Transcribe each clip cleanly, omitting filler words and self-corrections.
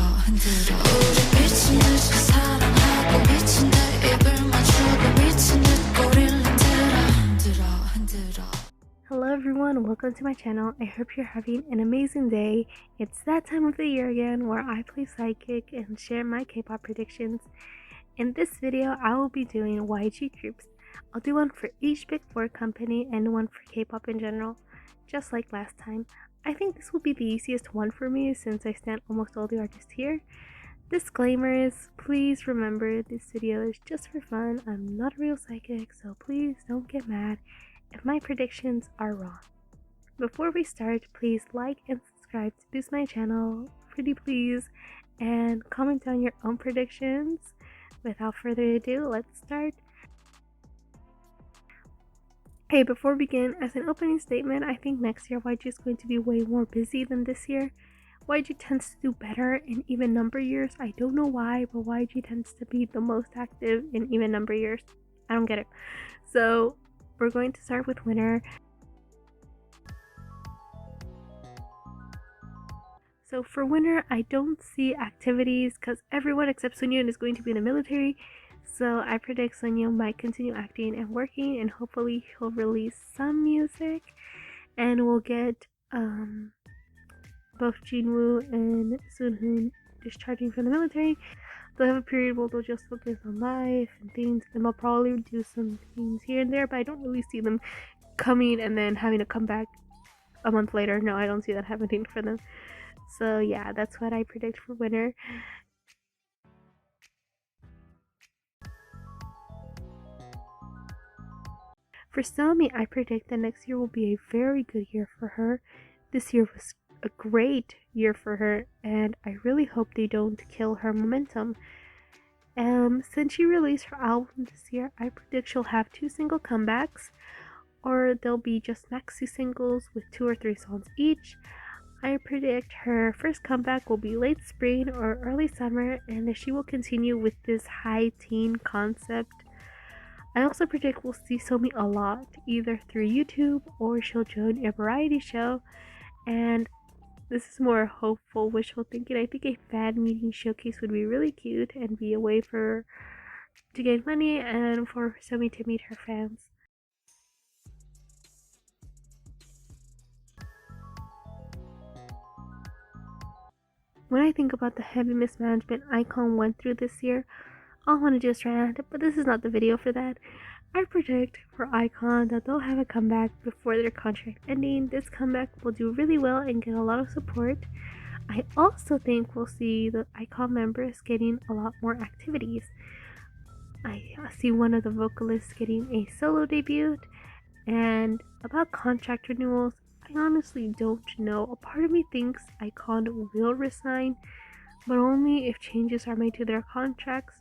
흔들어 우리 미친 듯이 사랑하고 미친 듯 입을 맞추고 미친 듯 꼬리를 흔들어 Hello everyone, welcome to my channel. I hope you're having an amazing day. It's that time of the year again where I play psychic and share my K-pop predictions. In this video, I will be doing YG groups. I'll do one for each big four company and one for K-pop in general, just like last time. I think this will be the easiest one for me since I stand almost all the artists here. Disclaimers, please remember this video is just for fun. I'm not a real psychic, so please don't get mad if my predictions are wrong. Before we start, please like and subscribe to boost my channel, pretty please, and comment down your own predictions. Without further ado, let's start. Hey, before we begin, as an opening statement, I think next year YG is going to be way more busy than this year. YG tends to do better in even number years. I don't know why, but YG tends to be the most active in even number years. I don't get it. So we're going to start with winner. So for winner, I don't see activities because everyone except Seungyoon is going to be in the military. So I predict Seungyoon might continue acting and working, and hopefully he'll release some music, and we'll get both Jinwoo and Suhyun discharging from the military. They'll have a period where they'll just focus on life and things, and they'll probably do some things here and there, but I don't really see them coming and then having to come back a month later. No, I don't see that happening for them. So yeah, that's what I predict for winner. For Somi, I predict that next year will be a very good year for her. This year was a great year for her, and I really hope they don't kill her momentum. Since she released her album this year, I predict she'll have 2 single comebacks, or they'll be just maxi singles with 2 or 3 songs each. I predict her first comeback will be late spring or early summer, and that she will continue with this high teen concept. I also predict we'll see Somi a lot, either through YouTube or she'll join a variety show. And this is more hopeful, wishful thinking. I think a fan meeting showcase would be really cute and be a way for her to gain money and for Somi to meet her fans. When I think about the heavy mismanagement ikon went through this year, all I want to do is rant, but this is not the video for that. I predict for ikon that they'll have a comeback before their contract ending. This comeback will do really well and get a lot of support. I also think we'll see the ikon members getting a lot more activities. I see one of the vocalists getting a solo debut, and about contract renewals, I honestly don't know. A part of me thinks ikon will resign, but only if changes are made to their contracts.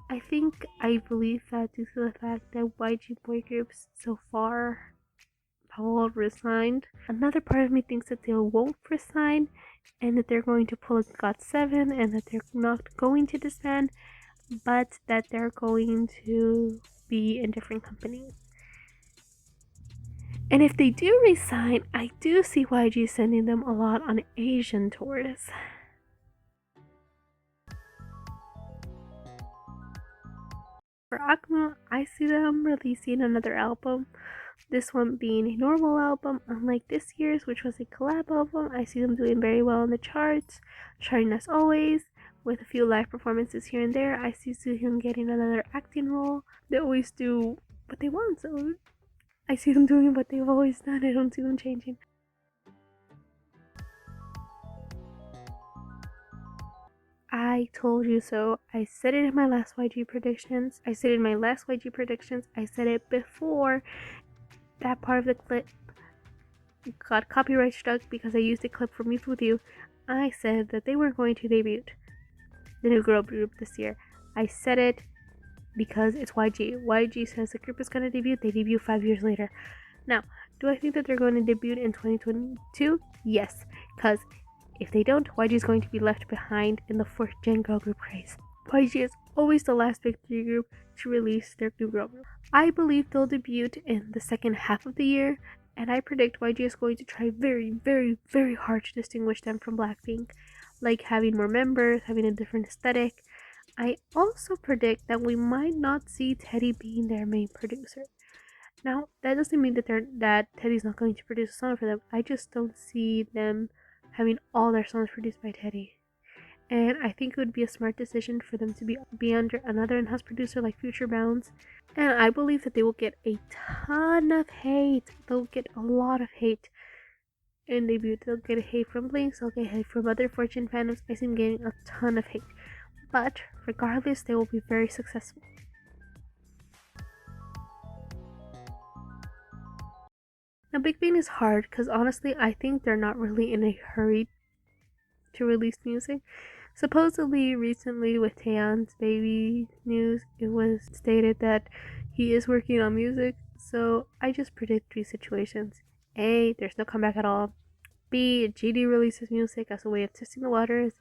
I believe that due to the fact that YG boy groups so far have all resigned. Another part of me thinks that they won't resign and that they're going to pull a GOT7 and that they're not going to disband, but that they're going to be in different companies. And if they do resign, I do see YG sending them a lot on Asian tours. For akmu, I see them releasing another album, this one being a normal album, unlike this year's, which was a collab album. I see them doing very well in the charts, charting as always, with a few live performances here and there. I see Suhyun getting another acting role. They always do what they want, so I see them doing what they've always done. I don't see them changing. I told you so. I said it in my last YG predictions. I said it before that part of the clip got copyright struck because I used a clip from Youth With You. I said that they weren't going to debut the new girl group this year. I said it because it's YG. YG says the group is going to debut. They debut 5 years later. Now, do I think that they're going to debut in 2022? Yes, because if they don't, YG is going to be left behind in the 4th gen girl group race. YG is always the last big 3 group to release their new girl group. I believe they'll debut in the second half of the year, and I predict YG is going to try very, very, very hard to distinguish them from Blackpink. like having more members, having a different aesthetic. I also predict that we might not see Teddy being their main producer. Now, that doesn't mean that Teddy's not going to produce a song for them. I just don't see them having all their songs produced by Teddy. And I think it would be a smart decision for them to be under another in-house producer like Future Bounds. And I believe that they will get a ton of hate. They'll get a lot of hate in debut. They'll get hate from Blinks, they'll get hate from other Fortune fandoms. I see them getting a ton of hate. But regardless, they will be very successful. Now, bigbang is hard because honestly, I think they're not really in a hurry to release music. Supposedly, recently with Taeyeon's baby news, it was stated that he is working on music. So I just predict three situations. A, there's no comeback at all. B, GD releases music as a way of testing the waters,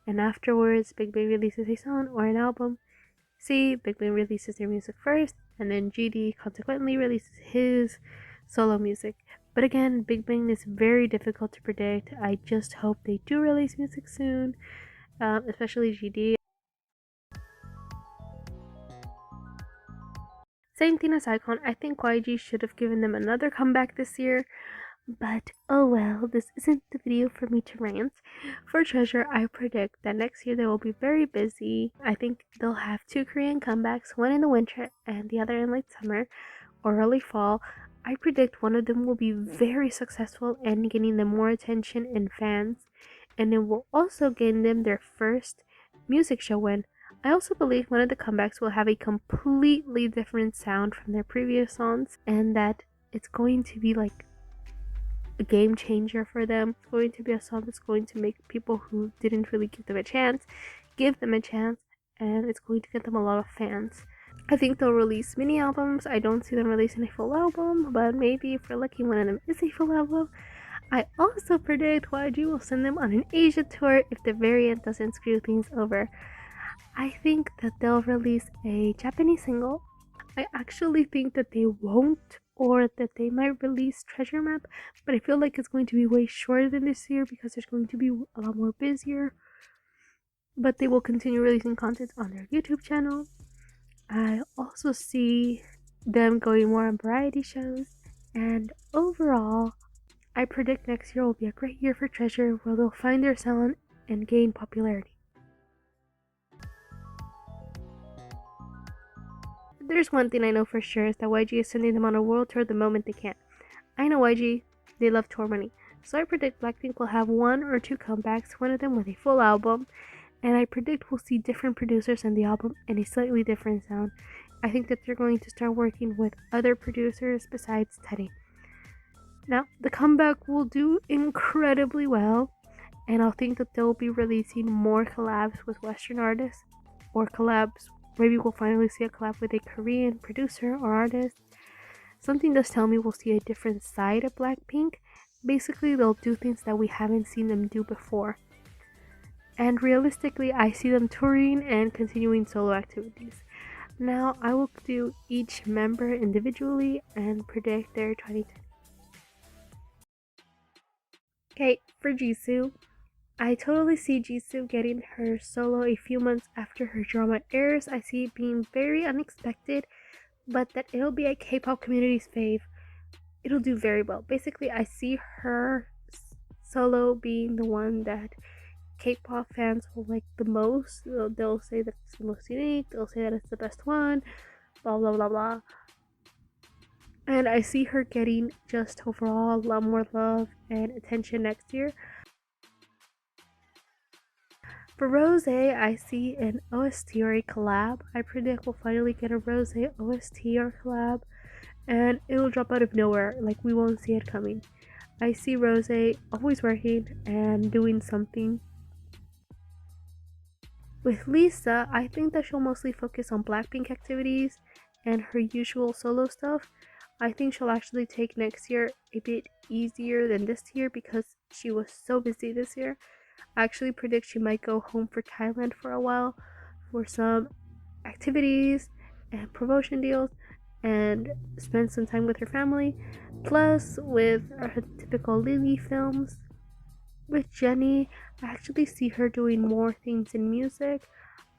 and afterwards, bigbang releases a song or an album. C, bigbang releases their music first, and then GD consequently releases his solo music. But again, bigbang is very difficult to predict. I just hope they do release music soon, especially GD. Same thing as iKON. I think YG should have given them another comeback this year. But oh well, this isn't the video for me to rant. For Treasure, I predict that next year they will be very busy. I think they'll have two Korean comebacks, one in the winter and the other in late summer or early fall. I predict one of them will be very successful and getting them more attention and fans, and it will also gain them their first music show win. I also believe one of the comebacks will have a completely different sound from their previous songs, and that it's going to be like a game changer for them. It's going to be a song that's going to make people who didn't really give them a chance give them a chance, and it's going to get them a lot of fans. I think they'll release mini albums. I don't see them releasing a full album, but maybe if we're lucky, one of them is a full album. I also predict YG will send them on an Asia tour if the variant doesn't screw things over. I think that they'll release a Japanese single. I actually think that they won't, or that they might release Treasure Map, but I feel like it's going to be way shorter than this year because there's going to be a lot more busier. But they will continue releasing content on their YouTube channel. I also see them going more on variety shows, and overall, I predict next year will be a great year for Treasure, where they'll find their sound and gain popularity. There's one thing I know for sure is that YG is sending them on a world tour the moment they can. I know YG, they love tour money, so I predict Blackpink will have one or two comebacks, one of them with a full album, and I predict we'll see different producers on the album and a slightly different sound. I think that they're going to start working with other producers besides Teddy. Now, the comeback will do incredibly well, and I'll think that they'll be releasing more collabs with Western artists, or collabs. Maybe we'll finally see a collab with a Korean producer or artist. Something does tell me we'll see a different side of Blackpink. Basically, they'll do things that we haven't seen them do before. And realistically, I see them touring and continuing solo activities. Now, I will do each member individually and predict their 2010. Okay, for Jisoo, I totally see Jisoo getting her solo a few months after her drama airs. I see it being very unexpected, but that it'll be a K-pop community's fave. It'll do very well. Basically, I see her solo being the one that K-pop fans will like the most. They'll say that it's the most unique. They'll say that it's the best one. Blah blah blah blah. And I see her getting just overall a lot more love and attention next year. For Rose, I see an OST or a collab. I predict we'll finally get a Rose OST or collab, and it'll drop out of nowhere. Like, we won't see it coming. I see Rose always working and doing something. With Lisa, I think that she'll mostly focus on Blackpink activities and her usual solo stuff. I think she'll actually take next year a bit easier than this year because she was so busy this year. I actually predict she might go home for Thailand for a while for some activities and promotion deals and spend some time with her family, plus with her typical Lili films. With Jennie, I actually see her doing more things in music.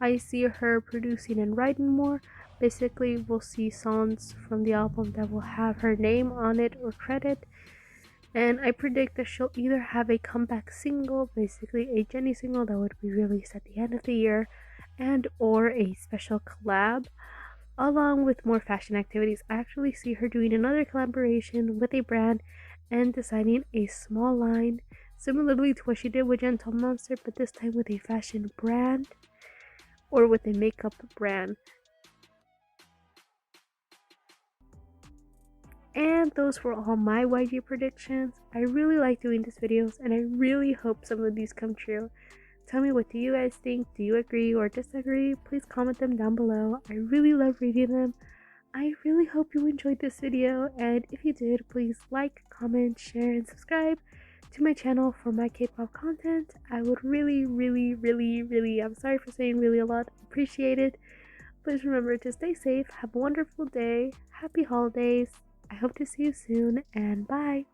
I see her producing and writing more. Basically, we'll see songs from the album that will have her name on it or credit. And I predict that she'll either have a comeback single, basically a Jennie single that would be released at the end of the year, and or a special collab, along with more fashion activities. I actually see her doing another collaboration with a brand and designing a small line, similarly to what she did with Gentle Monster, but this time with a fashion brand or with a makeup brand. And those were all my YG predictions. I really like doing these videos and I really hope some of these come true. Tell me, what do you guys think? Do you agree or disagree? Please comment them down below. I really love reading them. I really hope you enjoyed this video, and if you did, please like, comment, share, and subscribe to my channel for my K-pop content. I would really, I'm sorry for saying really a lot, appreciate it. Please remember to stay safe, have a wonderful day, happy holidays. I hope to see you soon, and bye!